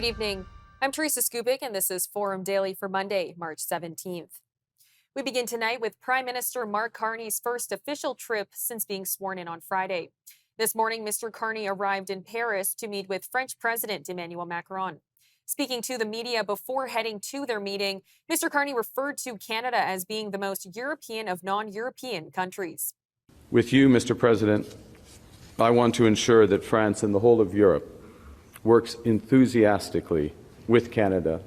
Good evening. I'm Teresa Skubik, and this is Forum Daily for Monday, March 17th. We begin tonight with Prime Minister Mark Carney's first official trip since being sworn in on Friday. This morning, Mr. Carney arrived in Paris to meet with French President Emmanuel Macron. Speaking to the media before heading to their meeting, Mr. Carney referred to Canada as being the most European of non-European countries. With you, Mr. President, I want to ensure that France and the whole of Europe works enthusiastically with Canada,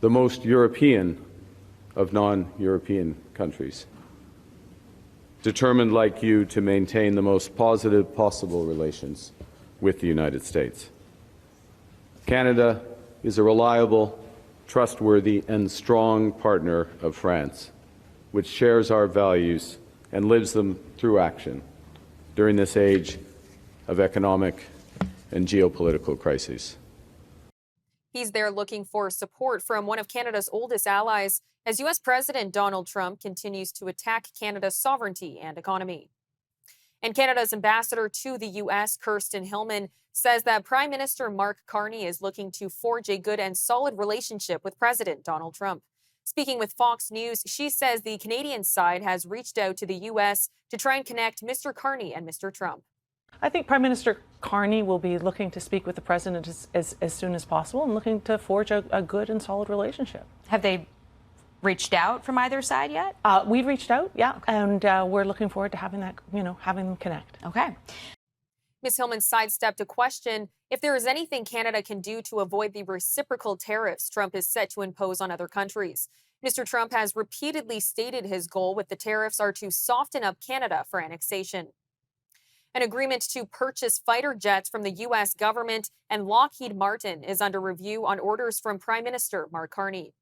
the most European of non-European countries, determined like you to maintain the most positive possible relations with the United States. Canada is a reliable, trustworthy, and strong partner of France, which shares our values and lives them through action during this age of economic and geopolitical crises. He's there looking for support from one of Canada's oldest allies as U.S. President Donald Trump continues to attack Canada's sovereignty and economy. And Canada's ambassador to the U.S., Kirsten Hillman, says that Prime Minister Mark Carney is looking to forge a good and solid relationship with President Donald Trump. Speaking with Fox News, she says the Canadian side has reached out to the U.S. to try and connect Mr. Carney and Mr. Trump. I think Prime Minister Carney will be looking to speak with the president as soon as possible and looking to forge a good and solid relationship. Have they reached out from either side yet? We've reached out, yeah, and we're looking forward to having them connect. Okay. Ms. Hillman sidestepped a question if there is anything Canada can do to avoid the reciprocal tariffs Trump is set to impose on other countries. Mr. Trump has repeatedly stated his goal with the tariffs are to soften up Canada for annexation. An agreement to purchase fighter jets from the U.S. government and Lockheed Martin is under review on orders from Prime Minister Mark Carney.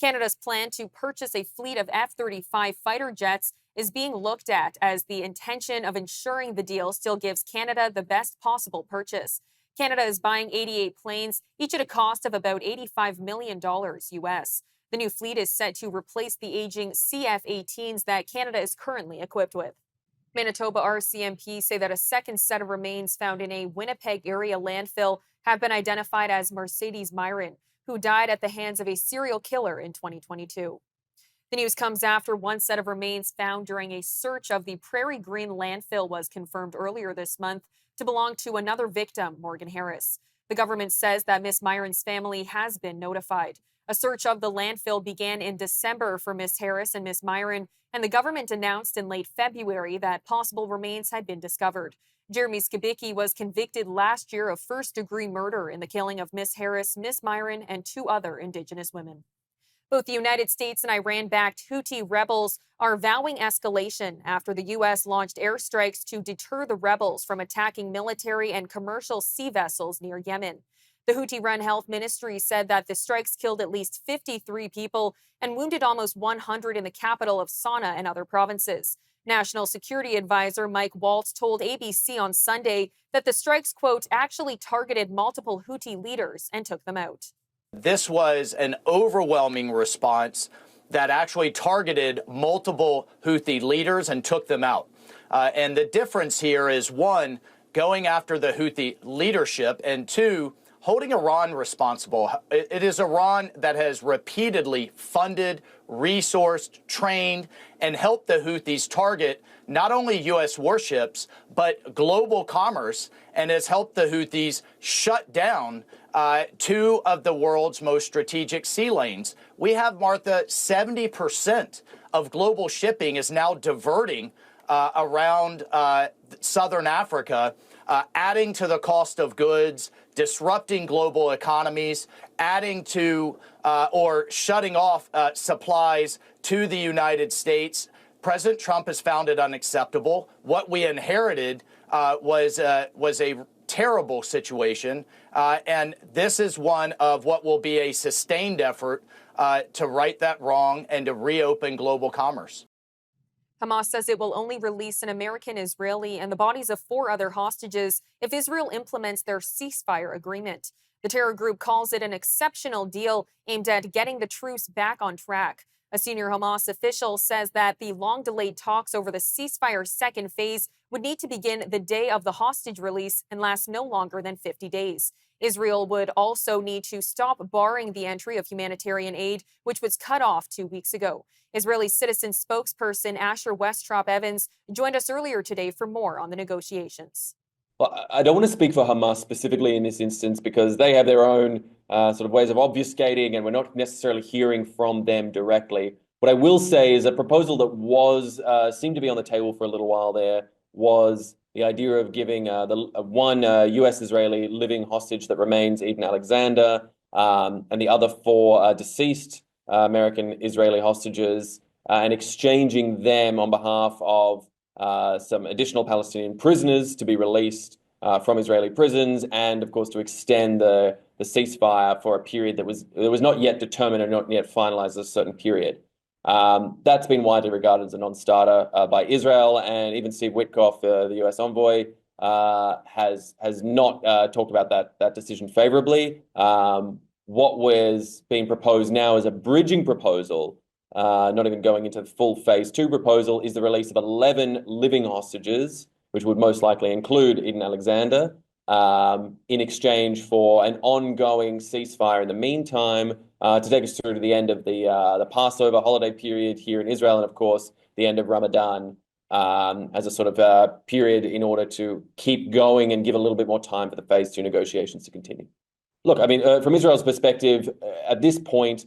Canada's plan to purchase a fleet of F-35 fighter jets is being looked at as the intention of ensuring the deal still gives Canada the best possible purchase. Canada is buying 88 planes, each at a cost of about $85 million U.S. The new fleet is set to replace the aging CF-18s that Canada is currently equipped with. Manitoba RCMP say that a second set of remains found in a Winnipeg area landfill have been identified as Mercedes Myron, who died at the hands of a serial killer in 2022. The news comes after one set of remains found during a search of the Prairie Green landfill was confirmed earlier this month to belong to another victim, Morgan Harris. The government says that Miss Myron's family has been notified. A search of the landfill began in December for Miss Harris and Miss Myron, and the government announced in late February that possible remains had been discovered. Jeremy Skibicki was convicted last year of first-degree murder in the killing of Miss Harris, Miss Myron, and two other Indigenous women. Both the United States and Iran-backed Houthi rebels are vowing escalation after the U.S. launched airstrikes to deter the rebels from attacking military and commercial sea vessels near Yemen. The Houthi-run health ministry said that the strikes killed at least 53 people and wounded almost 100 in the capital of Sana'a and other provinces. National Security Advisor Mike Waltz told ABC on Sunday that the strikes, quote, actually targeted multiple Houthi leaders and took them out. This was an overwhelming response that actually targeted multiple Houthi leaders and took them out. And the difference here is, one, going after the Houthi leadership, and two, holding Iran responsible. It is Iran that has repeatedly funded, resourced, trained, and helped the Houthis target not only U.S. warships, but global commerce, and has helped the Houthis shut down two of the world's most strategic sea lanes. We have, Martha, 70% of global shipping is now diverting around southern Africa, adding to the cost of goods, disrupting global economies, adding to or shutting off supplies to the United States. President Trump has found it unacceptable. What we inherited was a terrible situation, and this is one of what will be a sustained effort to right that wrong and to reopen global commerce. Hamas says it will only release an American Israeli and the bodies of 4 other hostages if Israel implements their ceasefire agreement. The terror group calls it an exceptional deal aimed at getting the truce back on track. A senior Hamas official says that the long-delayed talks over the ceasefire's second phase would need to begin the day of the hostage release and last no longer than 50 days. Israel would also need to stop barring the entry of humanitarian aid, which was cut off 2 weeks ago. Israeli citizen spokesperson Asher Westrop Evans joined us earlier today for more on the negotiations. Well, I don't want to speak for Hamas specifically in this instance because they have their own sort of ways of obfuscating, and we're not necessarily hearing from them directly. What I will say is a proposal that was seemed to be on the table for a little while there was the idea of giving one U.S.-Israeli living hostage that remains, Eden Alexander, and the other four deceased American-Israeli hostages, and exchanging them on behalf of some additional Palestinian prisoners to be released from Israeli prisons, and of course to extend the ceasefire for a period that was not yet determined and not yet finalized, a certain period. That's been widely regarded as a non-starter by Israel, and even Steve Witkoff, the U.S. envoy, has not talked about that decision favorably. What was being proposed now is a bridging proposal, not even going into the full phase 2 proposal, is the release of 11 living hostages, which would most likely include Eden Alexander, in exchange for an ongoing ceasefire in the meantime, to take us through to the end of the Passover holiday period here in Israel, and of course the end of Ramadan, as a sort of period in order to keep going and give a little bit more time for the phase 2 negotiations to continue. Look, I mean, from Israel's perspective, at this point,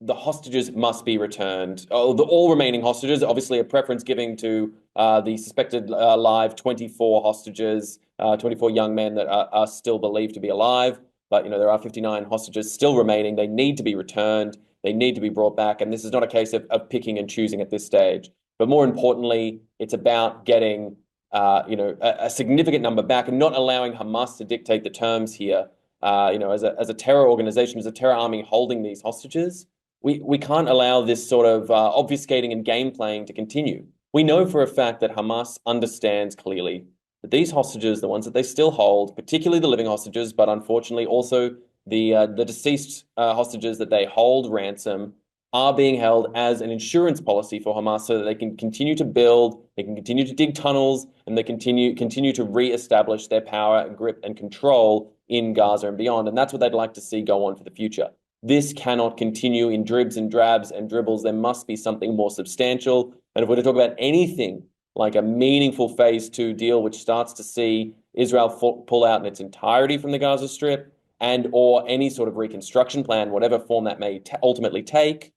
the hostages must be returned. All remaining hostages, obviously a preference giving to the suspected live 24 hostages, 24 young men that are still believed to be alive. But, you know, there are 59 hostages still remaining. They need to be returned. They need to be brought back. And this is not a case of picking and choosing at this stage. But more importantly, it's about getting, a significant number back and not allowing Hamas to dictate the terms here. As a terror organization, as a terror army holding these hostages, we can't allow this sort of obfuscating and game playing to continue. We know for a fact that Hamas understands clearly that these hostages, the ones that they still hold, particularly the living hostages, but unfortunately also the deceased hostages that they hold ransom, are being held as an insurance policy for Hamas so that they can continue to build, they can continue to dig tunnels, and they continue to re-establish their power, grip, and control in Gaza and beyond. And that's what they'd like to see go on for the future. This cannot continue in dribs and drabs and dribbles. There must be something more substantial. And if we're to talk about anything like a meaningful phase 2 deal, which starts to see Israel pull out in its entirety from the Gaza Strip, and or any sort of reconstruction plan, whatever form that may ultimately take,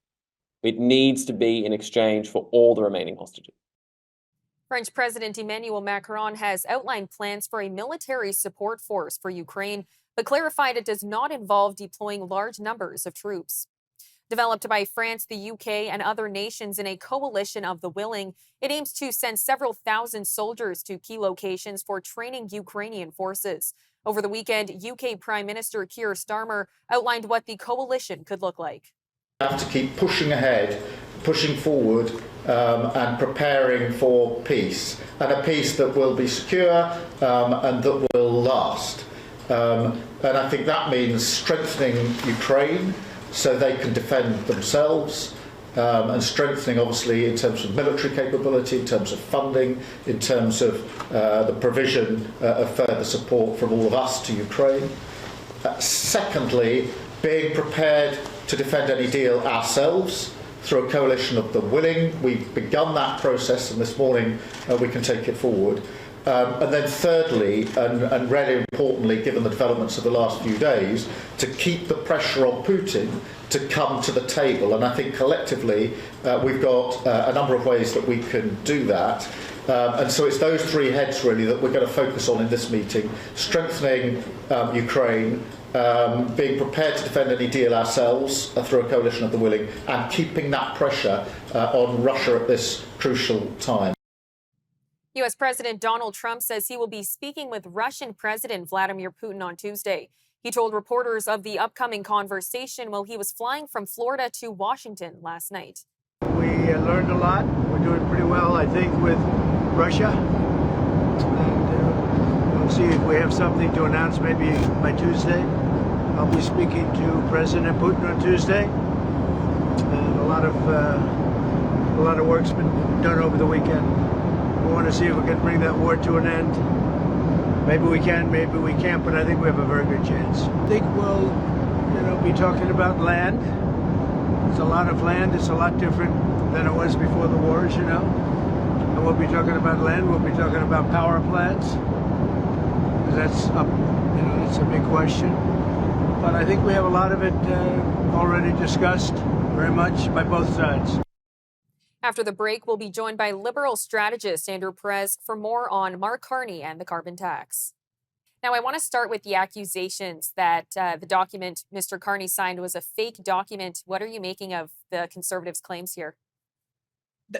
it needs to be in exchange for all the remaining hostages. French President Emmanuel Macron has outlined plans for a military support force for Ukraine, but clarified it does not involve deploying large numbers of troops. Developed by France, the UK, and other nations in a coalition of the willing, it aims to send several thousand soldiers to key locations for training Ukrainian forces. Over the weekend, UK Prime Minister Keir Starmer outlined what the coalition could look like. We have to keep pushing ahead, pushing forward, and preparing for peace, and a peace that will be secure and that will last. And I think that means strengthening Ukraine so they can defend themselves, and strengthening, obviously, in terms of military capability, in terms of funding, in terms of the provision of further support from all of us to Ukraine. Secondly, being prepared to defend any deal ourselves through a coalition of the willing. We've begun that process, and this morning we can take it forward. And then thirdly, and really importantly, given the developments of the last few days, to keep the pressure on Putin to come to the table. And I think collectively we've got a number of ways that we can do that. And so it's those three heads really that we're going to focus on in this meeting: strengthening Ukraine, being prepared to defend any deal ourselves through a coalition of the willing, and keeping that pressure on Russia at this crucial time. U.S. President Donald Trump says he will be speaking with Russian President Vladimir Putin on Tuesday. He told reporters of the upcoming conversation while he was flying from Florida to Washington last night. We learned a lot. We're doing pretty well, I think, with Russia. And we'll see if we have something to announce maybe by Tuesday. I'll be speaking to President Putin on Tuesday. And a lot of work's been done over the weekend. We want to see if we can bring that war to an end Maybe we can, maybe we can't, but I think we have a very good chance. I think we'll, be talking about land. It's a lot of land. It's a lot different than it was before the wars, And we'll be talking about land. We'll be talking about power plants. That's up, that's a big question. But I think we have a lot of it already discussed very much by both sides. After the break, we'll be joined by Liberal strategist Andrew Perez for more on Mark Carney and the carbon tax. Now, I want to start with the accusations that the document Mr. Carney signed was a fake document. What are you making of the Conservatives' claims here?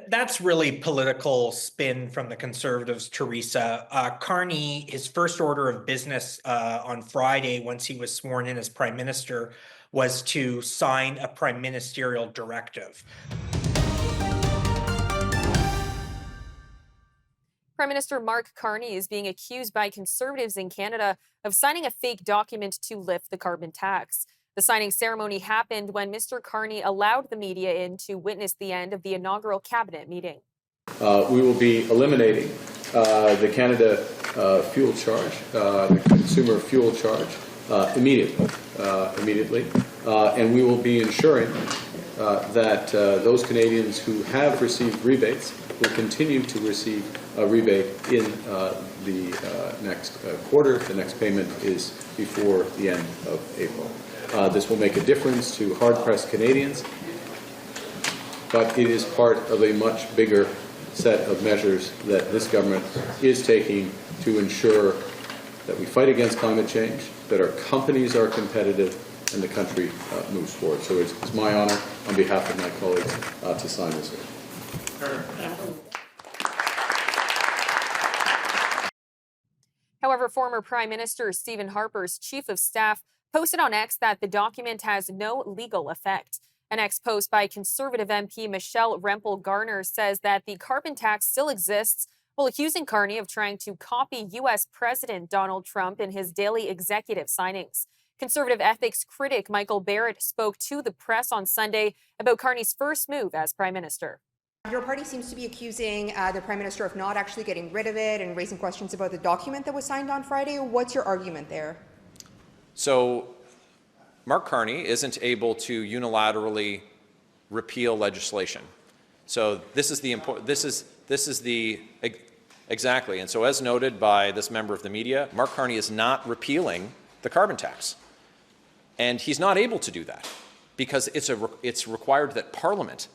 That's really political spin from the Conservatives, Teresa. Carney, his first order of business on Friday, once he was sworn in as Prime Minister, was to sign a prime ministerial directive. Prime Minister Mark Carney is being accused by Conservatives in Canada of signing a fake document to lift the carbon tax. The signing ceremony happened when Mr. Carney allowed the media in to witness the end of the inaugural cabinet meeting. We will be eliminating the Canada fuel charge, the consumer fuel charge, immediately, and we will be ensuring that those Canadians who have received rebates will continue to receive a rebate in the next quarter. The next payment is before the end of April. This will make a difference to hard-pressed Canadians, but it is part of a much bigger set of measures that this government is taking to ensure that we fight against climate change, that our companies are competitive, and the country moves forward. So it's my honor, on behalf of my colleagues, to sign this order. However, former Prime Minister Stephen Harper's chief of staff posted on X that the document has no legal effect. An X post by Conservative MP Michelle Rempel-Garner says that the carbon tax still exists, while accusing Carney of trying to copy U.S. President Donald Trump in his daily executive signings. Conservative ethics critic Michael Barrett spoke to the press on Sunday about Carney's first move as Prime Minister. Your party seems to be accusing the Prime Minister of not actually getting rid of it and raising questions about the document that was signed on Friday. What's your argument there? So Mark Carney isn't able to unilaterally repeal legislation. So this is the exactly. And so as noted by this member of the media, Mark Carney is not repealing the carbon tax. And he's not able to do that because it's required that Parliament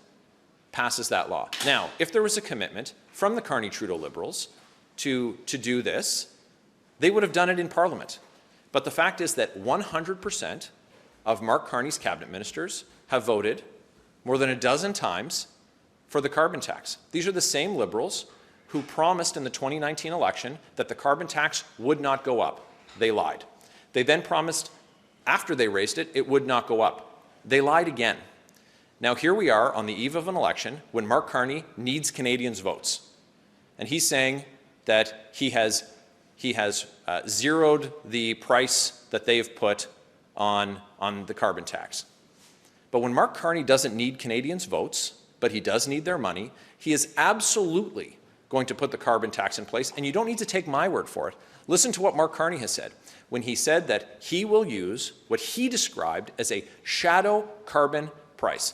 passes that law. Now, if there was a commitment from the Carney-Trudeau Liberals to do this, they would have done it in Parliament. But the fact is that 100% of Mark Carney's cabinet ministers have voted more than a dozen times for the carbon tax. These are the same Liberals who promised in the 2019 election that the carbon tax would not go up. They lied. They then promised after they raised it, it would not go up. They lied again. Now here we are on the eve of an election when Mark Carney needs Canadians' votes. And he's saying that he has zeroed the price that they've put on the carbon tax. But when Mark Carney doesn't need Canadians' votes, but he does need their money, he is absolutely going to put the carbon tax in place. And you don't need to take my word for it. Listen to what Mark Carney has said when he said that he will use what he described as a shadow carbon price.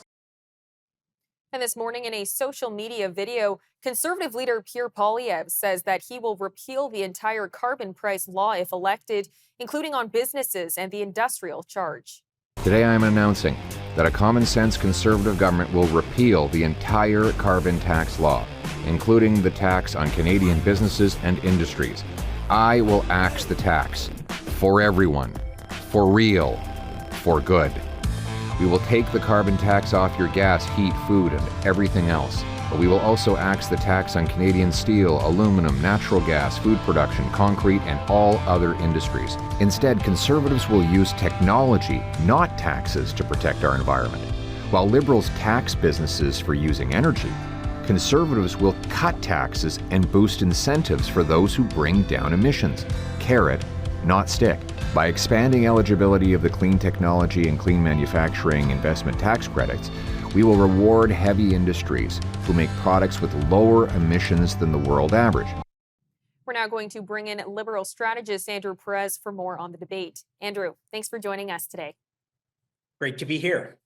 And this morning in a social media video, Conservative leader Pierre Poilievre says that he will repeal the entire carbon price law if elected, including on businesses and the industrial charge. Today I am announcing that a common-sense Conservative government will repeal the entire carbon tax law, including the tax on Canadian businesses and industries. I will axe the tax for everyone, for real, for good. We will take the carbon tax off your gas, heat, food, and everything else. But we will also axe the tax on Canadian steel, aluminum, natural gas, food production, concrete, and all other industries. Instead, Conservatives will use technology, not taxes, to protect our environment. While Liberals tax businesses for using energy, Conservatives will cut taxes and boost incentives for those who bring down emissions. Carrot, not stick. By expanding eligibility of the clean technology and clean manufacturing investment tax credits, we will reward heavy industries who make products with lower emissions than the world average. We're now going to bring in Liberal strategist Andrew Perez for more on the debate. Andrew, thanks for joining us today. Great to be here.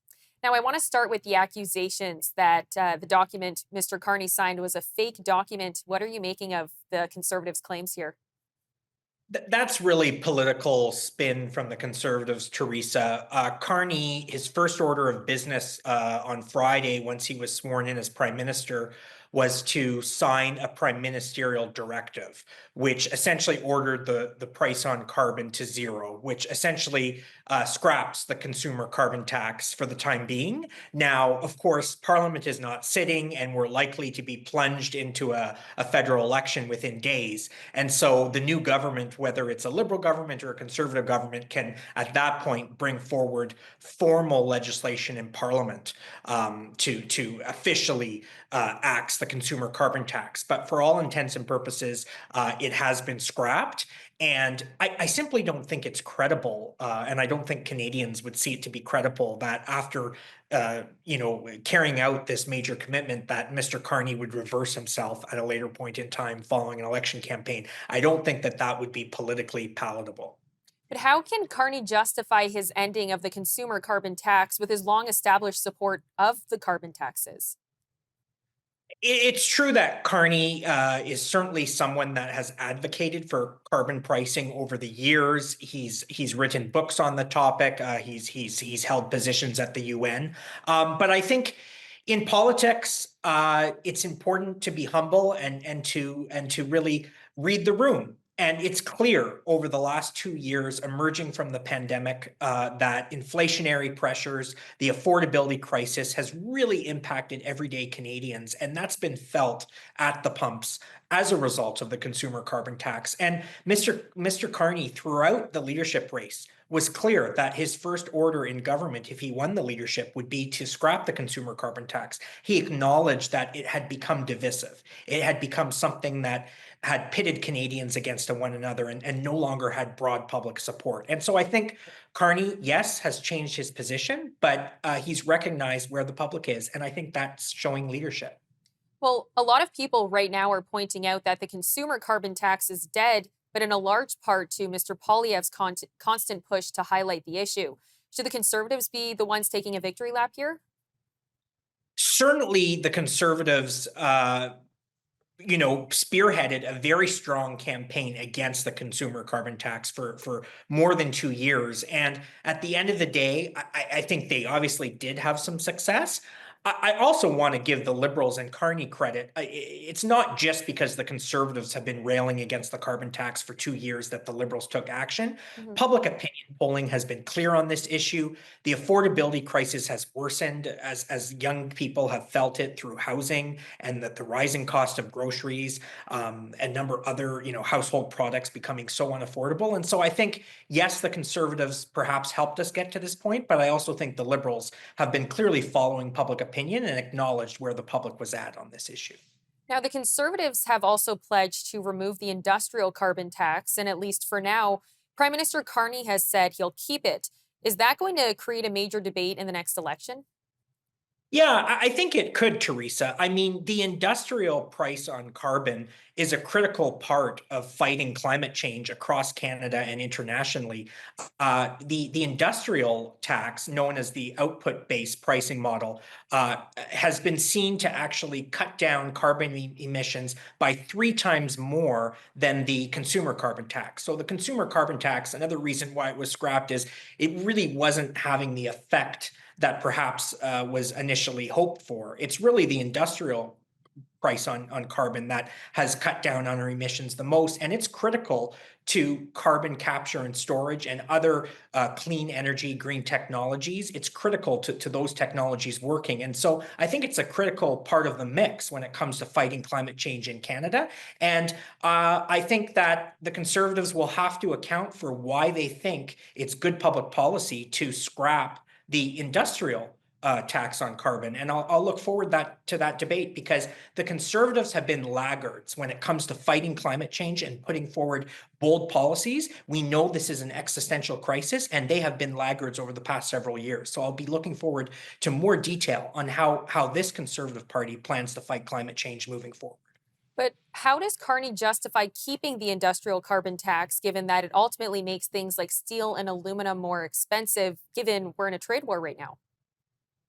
Now, I want to start with the accusations that the document Mr. Carney signed was a fake document. What are you making of the Conservatives' claims here? That's really political spin from the Conservatives, Teresa. Carney, his first order of business on Friday, once he was sworn in as prime minister, was to sign a prime ministerial directive, which essentially ordered the price on carbon to zero, which essentially scraps the consumer carbon tax for the time being. Now, of course, Parliament is not sitting, and we're likely to be plunged into a federal election within days. And so the new government, whether it's a Liberal government or a Conservative government, can at that point bring forward formal legislation in Parliament to officially axe the consumer carbon tax. But for all intents and purposes, it has been scrapped. And I simply don't think it's credible, and I don't think Canadians would see it to be credible that after carrying out this major commitment that Mr. Carney would reverse himself at a later point in time following an election campaign. I don't think that would be politically palatable. But how can Carney justify his ending of the consumer carbon tax with his long-established support of the carbon taxes? It's true that Carney is certainly someone that has advocated for carbon pricing over the years. He's written books on the topic. He's held positions at the UN. But I think in politics, it's important to be humble and to really read the room. And it's clear over the last 2 years, emerging from the pandemic, that inflationary pressures, the affordability crisis has really impacted everyday Canadians. And that's been felt at the pumps as a result of the consumer carbon tax. And Mr. Carney, throughout the leadership race, was clear that his first order in government, if he won the leadership, would be to scrap the consumer carbon tax. He acknowledged that it had become divisive. It had become something that had pitted Canadians against one another and no longer had broad public support. And so I think Carney, yes, has changed his position, but he's recognized where the public is. And I think that's showing leadership. Well, a lot of people right now are pointing out that the consumer carbon tax is dead, but in a large part to Mr. Poilievre's constant push to highlight the issue. Should the Conservatives be the ones taking a victory lap here? Certainly the Conservatives spearheaded a very strong campaign against the consumer carbon tax for more than 2 years. And at the end of the day, I think they obviously did have some success. I also want to give the Liberals and Carney credit. It's not just because the Conservatives have been railing against the carbon tax for 2 years that the Liberals took action. Public opinion polling has been clear on this issue. The affordability crisis has worsened as young people have felt it through housing and the rising cost of groceries, a number of other household products becoming so unaffordable. And so I think, yes, the Conservatives perhaps helped us get to this point, but I also think the Liberals have been clearly following public opinion and acknowledged where the public was at on this issue. Now, the Conservatives have also pledged to remove the industrial carbon tax, and at least for now, Prime Minister Carney has said he'll keep it. Is that going to create a major debate in the next election? Yeah, I think it could, Teresa. I mean, the industrial price on carbon is a critical part of fighting climate change across Canada and internationally. The industrial tax, known as the output-based pricing model, has been seen to actually cut down carbon emissions by 3 times more than the consumer carbon tax. So the consumer carbon tax, another reason why it was scrapped, is it really wasn't having the effect that perhaps was initially hoped for. It's really the industrial price on carbon that has cut down on our emissions the most, and it's critical to carbon capture and storage and other clean energy, green technologies. It's critical to those technologies working. And so I think it's a critical part of the mix when it comes to fighting climate change in Canada. And I think that the Conservatives will have to account for why they think it's good public policy to scrap the industrial tax on carbon. And I'll look forward to that debate, because the Conservatives have been laggards when it comes to fighting climate change and putting forward bold policies. We know this is an existential crisis, and they have been laggards over the past several years. So I'll be looking forward to more detail on how this Conservative Party plans to fight climate change moving forward. But how does Carney justify keeping the industrial carbon tax, given that it ultimately makes things like steel and aluminum more expensive, given we're in a trade war right now?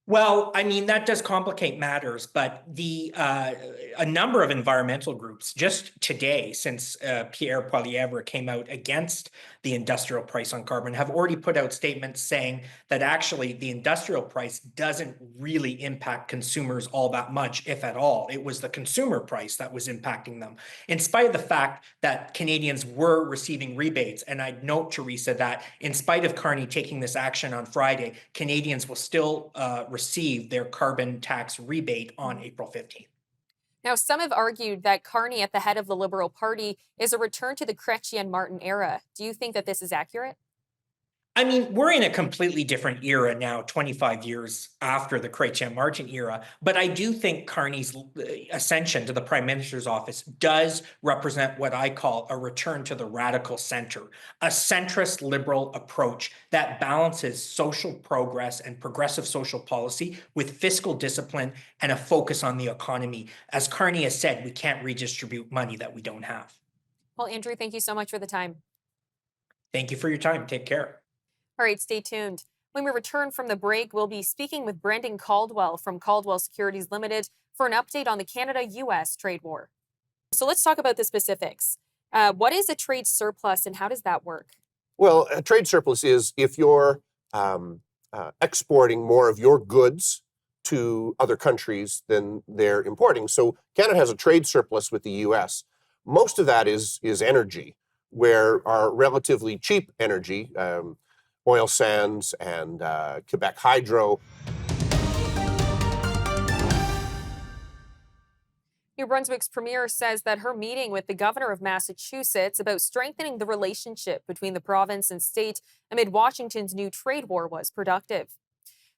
Well, I mean, that does complicate matters, but a number of environmental groups just today, since Pierre Poilievre came out against the industrial price on carbon, have already put out statements saying that actually the industrial price doesn't really impact consumers all that much, if at all. It was the consumer price that was impacting them, in spite of the fact that Canadians were receiving rebates. And I'd note, Teresa, that in spite of Carney taking this action on Friday, Canadians will still receive their carbon tax rebate on April 15th. Now, some have argued that Carney at the head of the Liberal Party is a return to the Chrétien Martin era. Do you think that this is accurate? I mean, we're in a completely different era now, 25 years after the Chrétien Martin era. But I do think Carney's ascension to the Prime Minister's office does represent what I call a return to the radical center, a centrist liberal approach that balances social progress and progressive social policy with fiscal discipline and a focus on the economy. As Carney has said, we can't redistribute money that we don't have. Well, Andrew, thank you so much for the time. Thank you for your time. Take care. All right, stay tuned. When we return from the break, we'll be speaking with Brendan Caldwell from Caldwell Securities Limited for an update on the Canada-U.S. trade war. So let's talk about the specifics. What is a trade surplus and how does that work? Well, a trade surplus is if you're exporting more of your goods to other countries than they're importing. So Canada has a trade surplus with the U.S. Most of that is energy, where our relatively cheap energy, oil sands and Quebec hydro. New Brunswick's premier says that her meeting with the governor of Massachusetts about strengthening the relationship between the province and state amid Washington's new trade war was productive.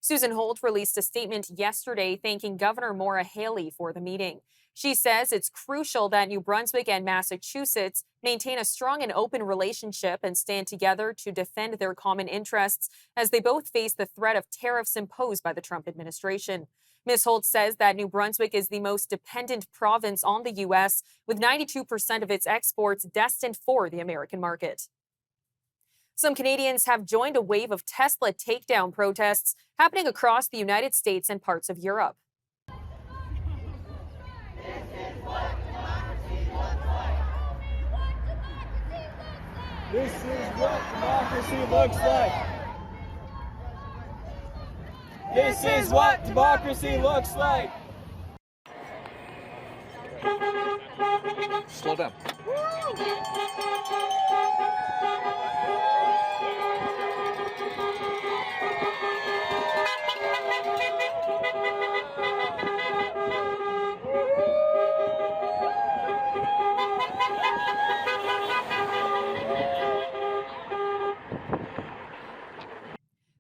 Susan Holt released a statement yesterday thanking Governor Maura Haley for the meeting. She says it's crucial that New Brunswick and Massachusetts maintain a strong and open relationship and stand together to defend their common interests as they both face the threat of tariffs imposed by the Trump administration. Ms. Holt says that New Brunswick is the most dependent province on the U.S., with 92% of its exports destined for the American market. Some Canadians have joined a wave of Tesla takedown protests happening across the United States and parts of Europe. This is what democracy looks like. This is what democracy looks like. Slow down.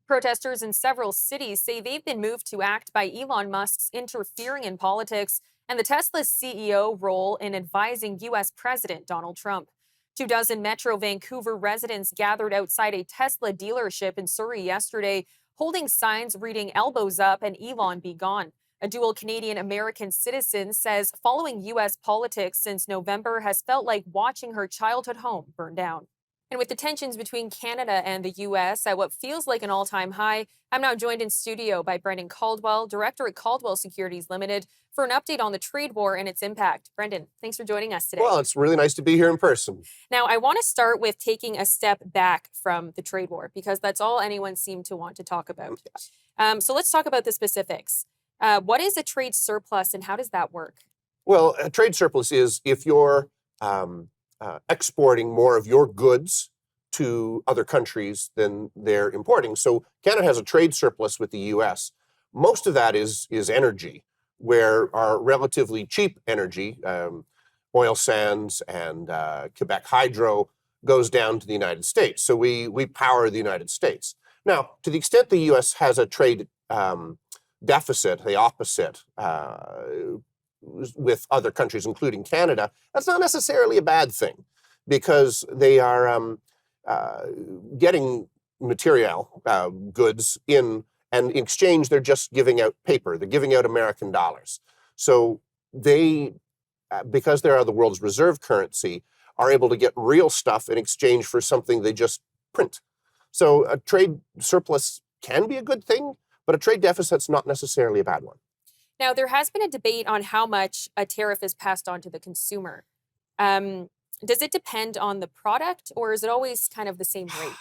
Protesters in several cities say they've been moved to act by Elon Musk's interfering in politics and the Tesla CEO role in advising U.S. President Donald Trump. 24 Metro Vancouver residents gathered outside a Tesla dealership in Surrey yesterday, holding signs reading "Elbows up" and "Elon be gone." A dual Canadian-American citizen says following U.S. politics since November has felt like watching her childhood home burn down. And with the tensions between Canada and the U.S. at what feels like an all-time high, I'm now joined in studio by Brendan Caldwell, director at Caldwell Securities Limited, for an update on the trade war and its impact. Brendan, thanks for joining us today. Well, it's really nice to be here in person. Now, I want to start with taking a step back from the trade war, because that's all anyone seemed to want to talk about. Yes. So let's talk about the specifics. What is a trade surplus and how does that work? Well, a trade surplus is if you're exporting more of your goods to other countries than they're importing. So Canada has a trade surplus with the U.S. Most of that is energy, where our relatively cheap energy, oil sands and Quebec hydro, goes down to the United States. So we power the United States. Now, to the extent the U.S. has a trade deficit, the opposite, with other countries, including Canada, that's not necessarily a bad thing, because they are getting material, goods in, and in exchange, they're just giving out paper. They're giving out American dollars. So they because they are the world's reserve currency, are able to get real stuff in exchange for something they just print. So a trade surplus can be a good thing, but a trade deficit's not necessarily a bad one. Now, there has been a debate on how much a tariff is passed on to the consumer. Does it depend on the product, or is it always kind of the same rate?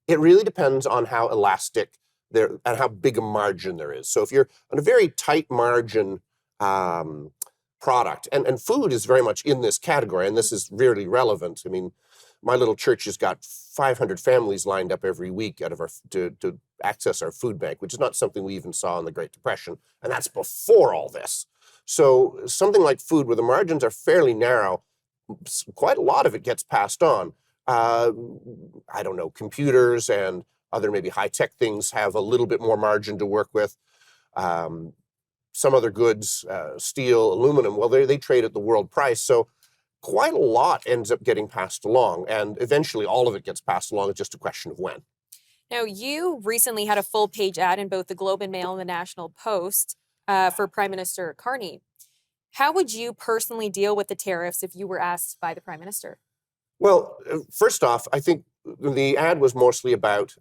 It really depends on how elastic there and how big a margin there is. So if you're on a very tight margin product, and food is very much in this category, and this is really relevant. I mean, my little church has got 500 families lined up every week out of our to access our food bank, which is not something we even saw in the Great Depression, and that's before all this. So something like food, where the margins are fairly narrow, quite a lot of it gets passed on. I don't know, computers and other maybe high-tech things have a little bit more margin to work with. Some other goods, steel, aluminum, well, they trade at the world price. So quite a lot ends up getting passed along, and eventually all of it gets passed along. It's just a question of when. Now, you recently had a full-page ad in both the Globe and Mail and the National Post for Prime Minister Carney. How would you personally deal with the tariffs if you were asked by the Prime Minister? Well, first off, I think the ad was mostly about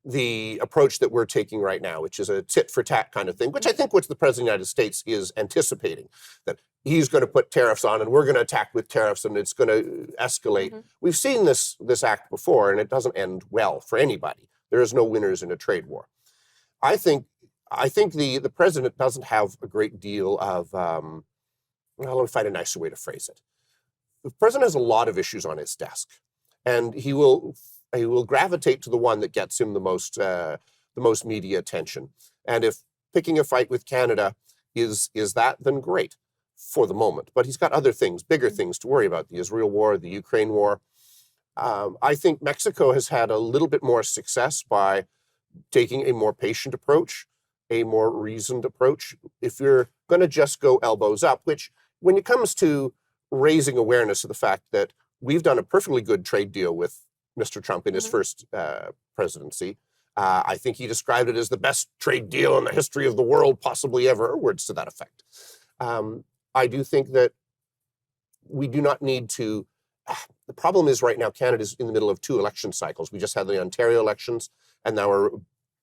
the approach that we're taking right now, which is a tit for tat kind of thing, which I think what the President of the United States is anticipating, that he's going to put tariffs on and we're going to attack with tariffs and it's going to escalate. Mm-hmm. We've seen this act before, and it doesn't end well for anybody. There is no winners in a trade war. I think the president doesn't have a great deal of, well, let me find a nicer way to phrase it. The president has a lot of issues on his desk, and he will gravitate to the one that gets him the most media attention. And if picking a fight with Canada is that, then great for the moment. But he's got other things, bigger things to worry about: the Israel war, the Ukraine war. I think Mexico has had a little bit more success by taking a more patient approach, a more reasoned approach. If you're going to just go elbows up, which when it comes to raising awareness of the fact that we've done a perfectly good trade deal with Mr. Trump in his first presidency. I think he described it as the best trade deal in the history of the world, possibly ever, or words to that effect. I do think that we do not need to. The problem is right now, Canada's in the middle of 2 election cycles. We just had the Ontario elections, and now we're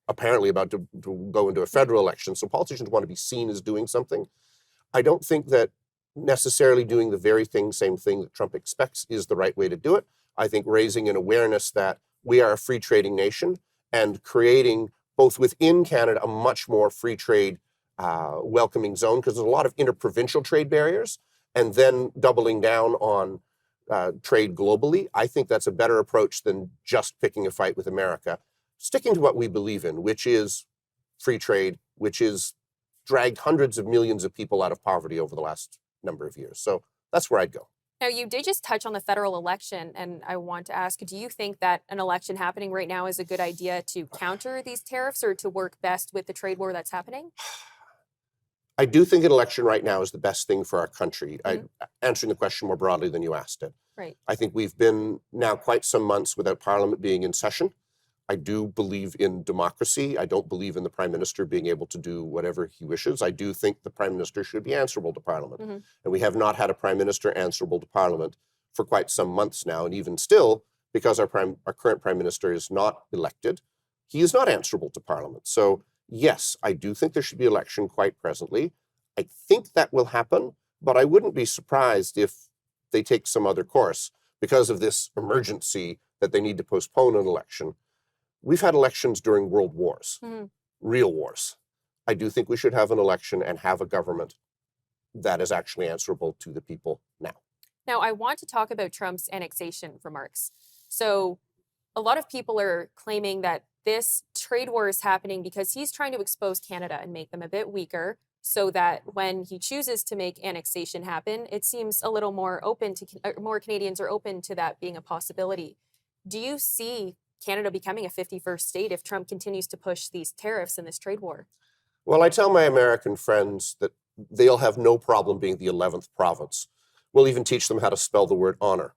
apparently about to go into a federal election. So politicians want to be seen as doing something. I don't think that necessarily doing the very same thing that Trump expects is the right way to do it. I think raising an awareness that we are a free trading nation and creating both within Canada a much more free trade welcoming zone, because there's a lot of interprovincial trade barriers, and then doubling down on trade globally. I think that's a better approach than just picking a fight with America. Sticking to what we believe in, which is free trade, which is dragged hundreds of millions of people out of poverty over the last number of years. So that's where I'd go. Now, you did just touch on the federal election, and I want to ask, do you think that an election happening right now is a good idea to counter these tariffs or to work best with the trade war that's happening? I do think an election right now is the best thing for our country. Answering the question more broadly than you asked it. Right. I think we've been now quite some months without Parliament being in session. I do believe in democracy. I don't believe in the Prime Minister being able to do whatever he wishes. I do think the Prime Minister should be answerable to Parliament. And we have not had a Prime Minister answerable to Parliament for quite some months now. And even still, because our current Prime Minister is not elected, he is not answerable to Parliament. So yes, I do think there should be election quite presently. I think that will happen, but I wouldn't be surprised if they take some other course because of this emergency that they need to postpone an election. We've had elections during world wars, real wars. I do think we should have an election and have a government that is actually answerable to the people now. Now, I want to talk about Trump's annexation remarks. So a lot of people are claiming that this trade war is happening because he's trying to expose Canada and make them a bit weaker, so that when he chooses to make annexation happen, it seems a little more open to, more Canadians are open to that being a possibility. Do you see Canada becoming a 51st state if Trump continues to push these tariffs in this trade war? Well, I tell my American friends that they'll have no problem being the 11th province. We'll even teach them how to spell the word honor.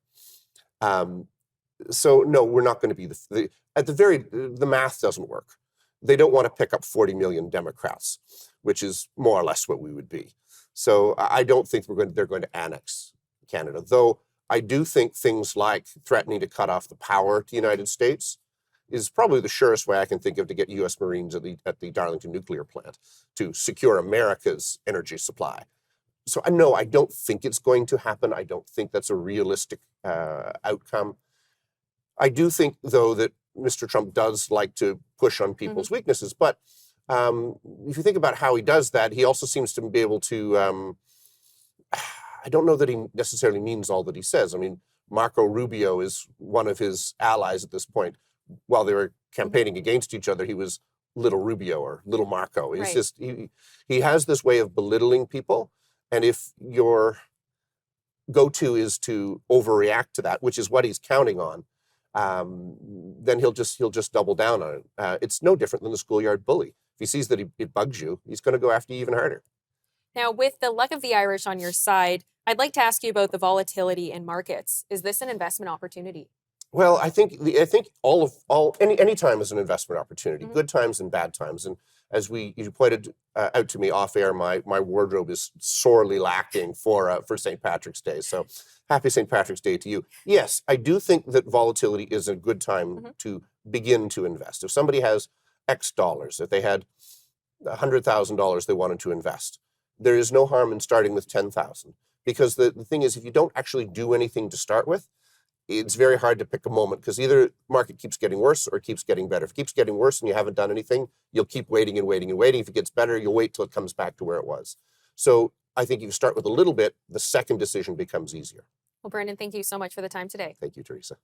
So no, we're not going to be the math doesn't work. They don't want to pick up 40 million Democrats, which is more or less what we would be. So I don't think they're going to annex Canada, though I do think things like threatening to cut off the power to the United States is probably the surest way I can think of to get U.S. Marines at the Darlington nuclear plant to secure America's energy supply. So no, I don't think it's going to happen. I don't think that's a realistic outcome. I do think, though, that Mr. Trump does like to push on people's weaknesses. But if you think about how he does that, he also seems to be able to, I don't know that he necessarily means all that he says. I mean, Marco Rubio is one of his allies at this point. While they were campaigning against each other, he was Little Rubio or Little Marco. He's just, he has this way of belittling people. And if your go-to is to overreact to that, which is what he's counting on, then he'll just double down on it. It's no different than the schoolyard bully. If he sees that it bugs you, he's going to go after you even harder. Now, with the luck of the Irish on your side, I'd like to ask you about the volatility in markets. Is this an investment opportunity? Well, I think any time is an investment opportunity, good times and bad times. And as you pointed out to me off air, my wardrobe is sorely lacking for St. Patrick's Day. So happy St. Patrick's Day to you. Yes, I do think that volatility is a good time to begin to invest. If somebody has X dollars, if they had $100,000 they wanted to invest, there is no harm in starting with 10,000, because the thing is, if you don't actually do anything to start with, it's very hard to pick a moment, because either market keeps getting worse or it keeps getting better. If it keeps getting worse and you haven't done anything, you'll keep waiting and waiting and waiting. If it gets better, you'll wait till it comes back to where it was. So I think if you start with a little bit, the second decision becomes easier. Well, Brendan, thank you so much for the time today. Thank you, Teresa.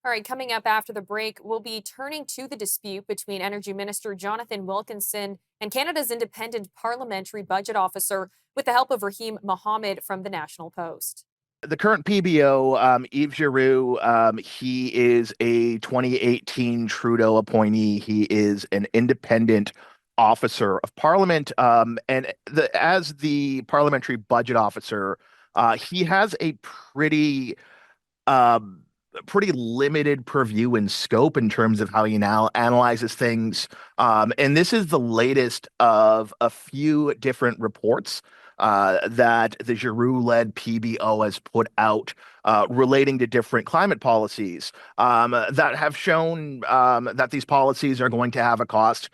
All right, coming up after the break, we'll be turning to the dispute between Energy Minister Jonathan Wilkinson and Canada's independent parliamentary budget officer with the help of Rahim Mohammed from the National Post. The current PBO, Yves Giroux, he is a 2018 Trudeau appointee. He is an independent officer of Parliament. As the parliamentary budget officer, he has a pretty limited purview and scope in terms of how he now analyzes things. And this is the latest of a few different reports that the Giroux-led PBO has put out relating to different climate policies that have shown that these policies are going to have a cost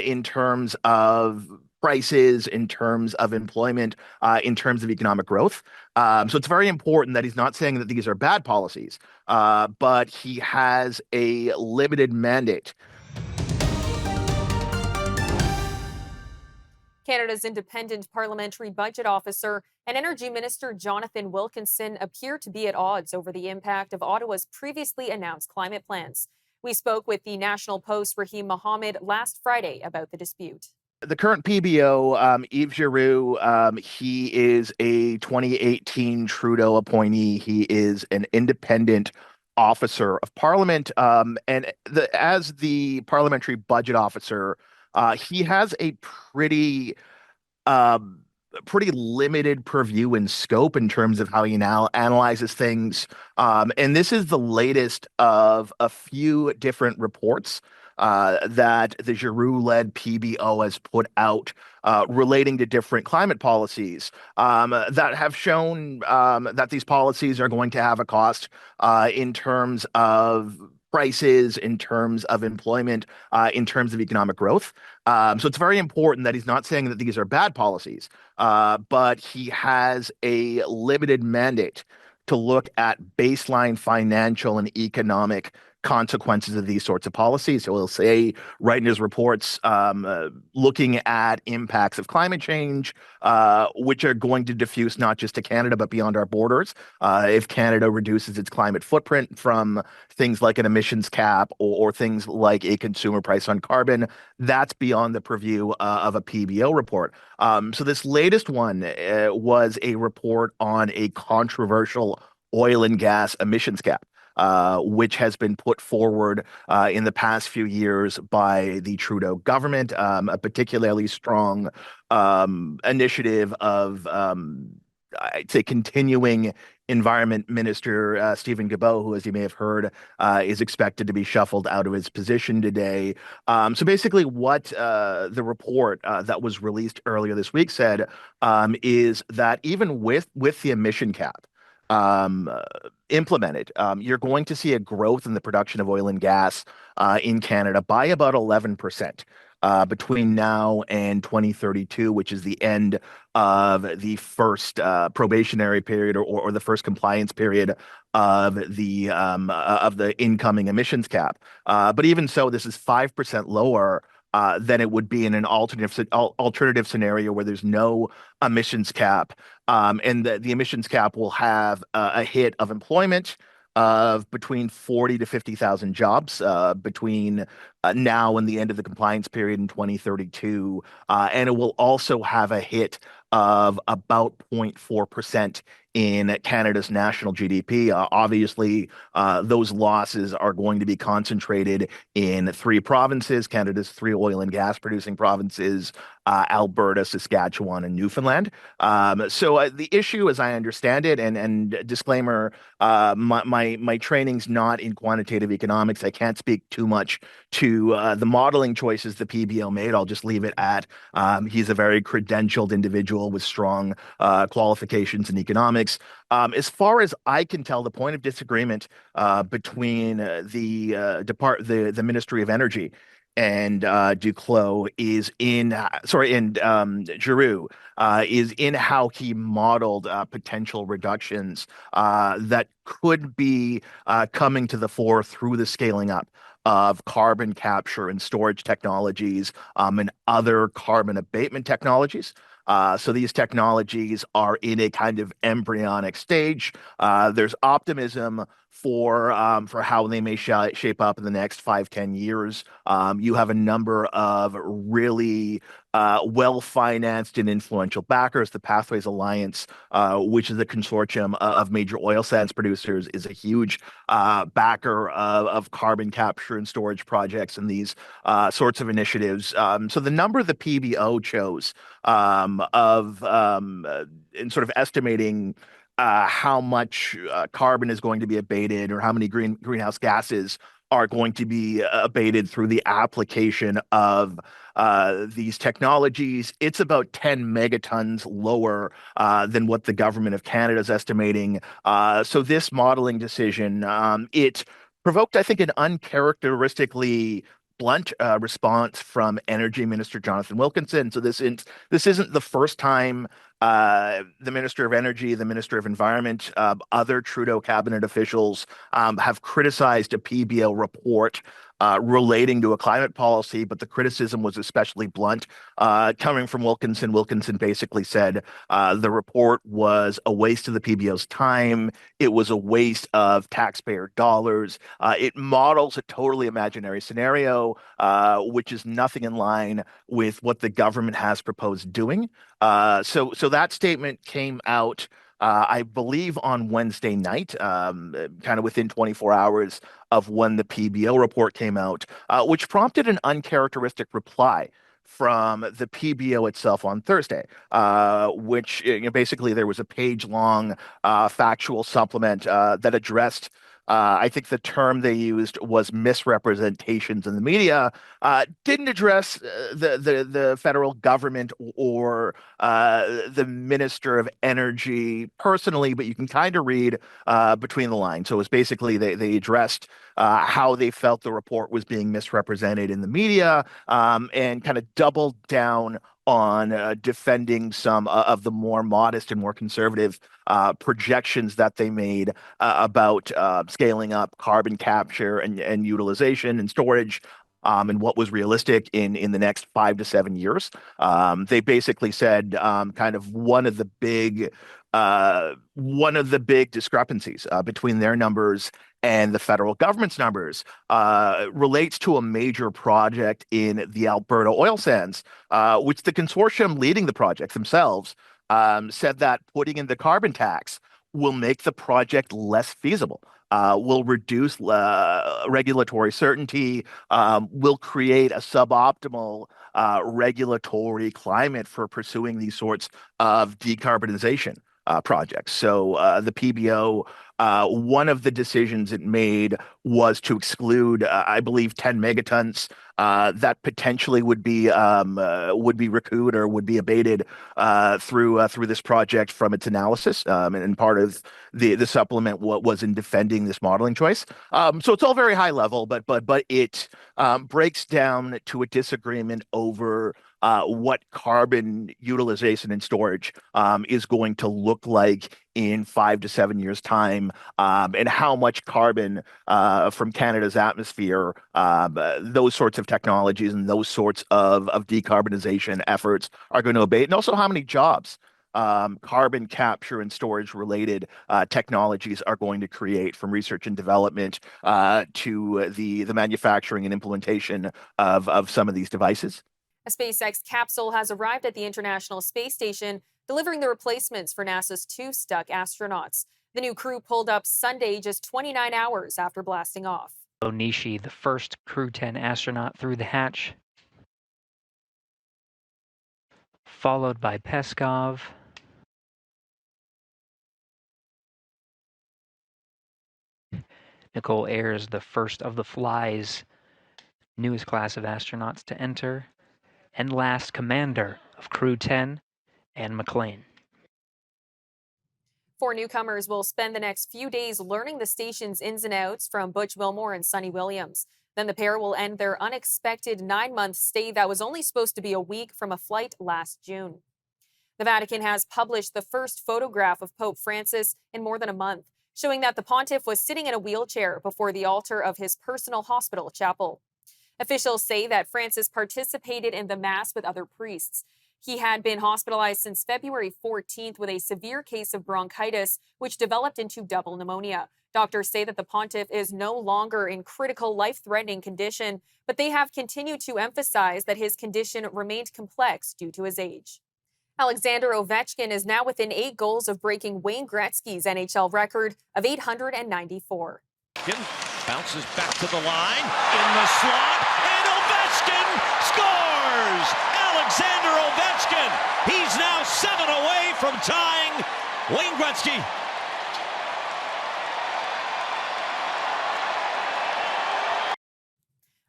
in terms of prices, in terms of employment, in terms of economic growth. So it's very important that he's not saying that these are bad policies, but he has a limited mandate. Canada's independent parliamentary budget officer and Energy Minister Jonathan Wilkinson appear to be at odds over the impact of Ottawa's previously announced climate plans. We spoke with the National Post Rahim Mohammed last Friday about the dispute. The current PBO, Yves Giroux, he is a 2018 Trudeau appointee. He is an independent officer of Parliament. As the parliamentary budget officer, he has a pretty limited purview and scope in terms of how he now analyzes things. And this is the latest of a few different reports that the Giroux-led PBO has put out relating to different climate policies that have shown that these policies are going to have a cost in terms of prices, in terms of employment, in terms of economic growth. So it's very important that he's not saying that these are bad policies, but he has a limited mandate to look at baseline financial and economic consequences of these sorts of policies. So he'll say, right in his reports, looking at impacts of climate change, which are going to diffuse not just to Canada, but beyond our borders. If Canada reduces its climate footprint from things like an emissions cap or things like a consumer price on carbon, that's beyond the purview of a PBO report. So this latest one was a report on a controversial oil and gas emissions cap, which has been put forward in the past few years by the Trudeau government, a particularly strong initiative of I'd say, continuing Environment Minister Stephen Guilbeault, who, as you may have heard, is expected to be shuffled out of his position today. So basically, what the report that was released earlier this week said is that even with the emission cap um, uh, implemented, you're going to see a growth in the production of oil and gas in Canada by about 11%. Between now and 2032, which is the end of the first probationary period or the first compliance period of the incoming emissions cap. But even so, this is 5% lower than it would be in an alternative scenario where there's no emissions cap. And the emissions cap will have a hit of employment of between 40 to 50,000 jobs between now and the end of the compliance period in 2032. And it will also have a hit of about 0.4% in Canada's national GDP. Obviously, those losses are going to be concentrated in three provinces, Canada's three oil and gas producing provinces, Alberta, Saskatchewan, and Newfoundland. So the issue, as I understand it, and disclaimer, my training's not in quantitative economics. I can't speak too much to the modeling choices the PBO made. I'll just leave it at he's a very credentialed individual with strong qualifications in economics. As far as I can tell, the point of disagreement between the Ministry of Energy and Duclos is in Giroux is in how he modeled potential reductions that could be coming to the fore through the scaling up of carbon capture and storage technologies and other carbon abatement technologies. So these technologies are in a kind of embryonic stage. There's optimism for how they may shape up in the next 5-10 years. You have a number of really well-financed and influential backers. The Pathways Alliance, which is a consortium of major oil sands producers, is a huge backer of carbon capture and storage projects and these sorts of initiatives. So the number the PBO chose in sort of estimating how much carbon is going to be abated or how many greenhouse gases are going to be abated through the application of these technologies. It's about 10 megatons lower than what the government of Canada is estimating. So this modeling decision, it provoked, I think, an uncharacteristically blunt response from Energy Minister Jonathan Wilkinson. So this isn't the first time the Minister of Energy, the Minister of Environment, other Trudeau cabinet officials have criticized a PBO report relating to a climate policy, but the criticism was especially blunt. Coming from Wilkinson, Wilkinson basically said the report was a waste of the PBO's time. It was a waste of taxpayer dollars. It models a totally imaginary scenario, which is nothing in line with what the government has proposed doing. So that statement came out, I believe, on Wednesday night, kind of within 24 hours of when the PBO report came out, which prompted an uncharacteristic reply from the PBO itself on Thursday, which basically there was a page-long factual supplement that addressed I think the term they used was misrepresentations in the media. Didn't address the federal government or the Minister of Energy personally, but you can kind of read between the lines. So it was basically they addressed how they felt the report was being misrepresented in the media and kind of doubled down on defending some of the more modest and more conservative projections that they made about scaling up carbon capture and utilization and storage and what was realistic in the next 5 to 7 years. They basically said kind of one of the big discrepancies between their numbers and the federal government's numbers relates to a major project in the Alberta oil sands, which the consortium leading the project themselves said that putting in the carbon tax will make the project less feasible, will reduce regulatory certainty, will create a suboptimal regulatory climate for pursuing these sorts of decarbonization. projects. So the PBO, one of the decisions it made was to exclude, I believe, 10 megatons that potentially would be recouped or would be abated through this project from its analysis. And part of the supplement was in defending this modeling choice. So it's all very high level, but it breaks down to a disagreement over what carbon utilization and storage is going to look like in 5 to 7 years' time, and how much carbon from Canada's atmosphere, those sorts of technologies and those sorts of decarbonization efforts are going to abate, and also how many jobs carbon capture and storage related technologies are going to create, from research and development to the manufacturing and implementation of some of these devices. A SpaceX capsule has arrived at the International Space Station, delivering the replacements for NASA's 2 stuck astronauts. The new crew pulled up Sunday, just 29 hours after blasting off. Onishi, the first Crew 10 astronaut through the hatch, followed by Peskov. Nicole Ayers, the first of the Fly's newest class of astronauts to enter, and last, commander of Crew 10, Anne McLean. 4 newcomers will spend the next few days learning the station's ins and outs from Butch Wilmore and Sonny Williams. Then the pair will end their unexpected 9-month stay that was only supposed to be a week from a flight last June. The Vatican has published the first photograph of Pope Francis in more than a month, showing that the pontiff was sitting in a wheelchair before the altar of his personal hospital chapel. Officials say that Francis participated in the Mass with other priests. He had been hospitalized since February 14th with a severe case of bronchitis, which developed into double pneumonia. Doctors say that the pontiff is no longer in critical, life-threatening condition, but they have continued to emphasize that his condition remained complex due to his age. Alexander Ovechkin is now within 8 goals of breaking Wayne Gretzky's NHL record of 894. Bounces back to the line, in the slot, and Ovechkin scores! Alexander Ovechkin! He's now 7 away from tying Wayne Gretzky.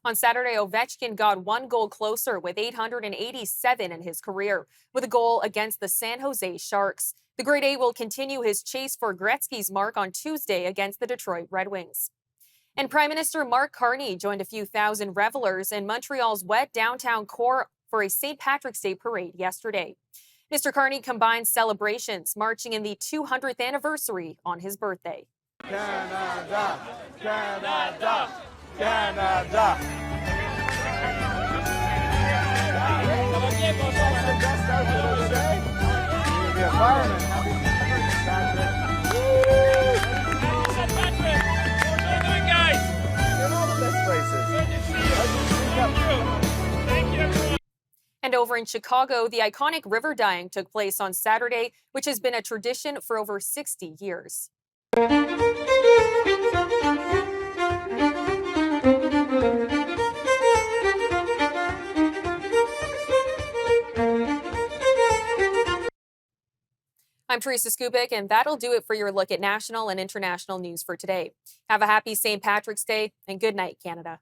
On Saturday, Ovechkin got 1 goal closer with 887 in his career, with a goal against the San Jose Sharks. The Great Eight will continue his chase for Gretzky's mark on Tuesday against the Detroit Red Wings. And Prime Minister Mark Carney joined a few thousand revelers in Montreal's wet downtown core for a St. Patrick's Day parade yesterday. Mr. Carney combined celebrations, marching in the 200th anniversary on his birthday. Canada, Canada, Canada. Be a fireman. And over in Chicago, the iconic river dyeing took place on Saturday, which has been a tradition for over 60 years. I'm Teresa Skubic, and that'll do it for your look at national and international news for today. Have a happy St. Patrick's Day, and good night, Canada.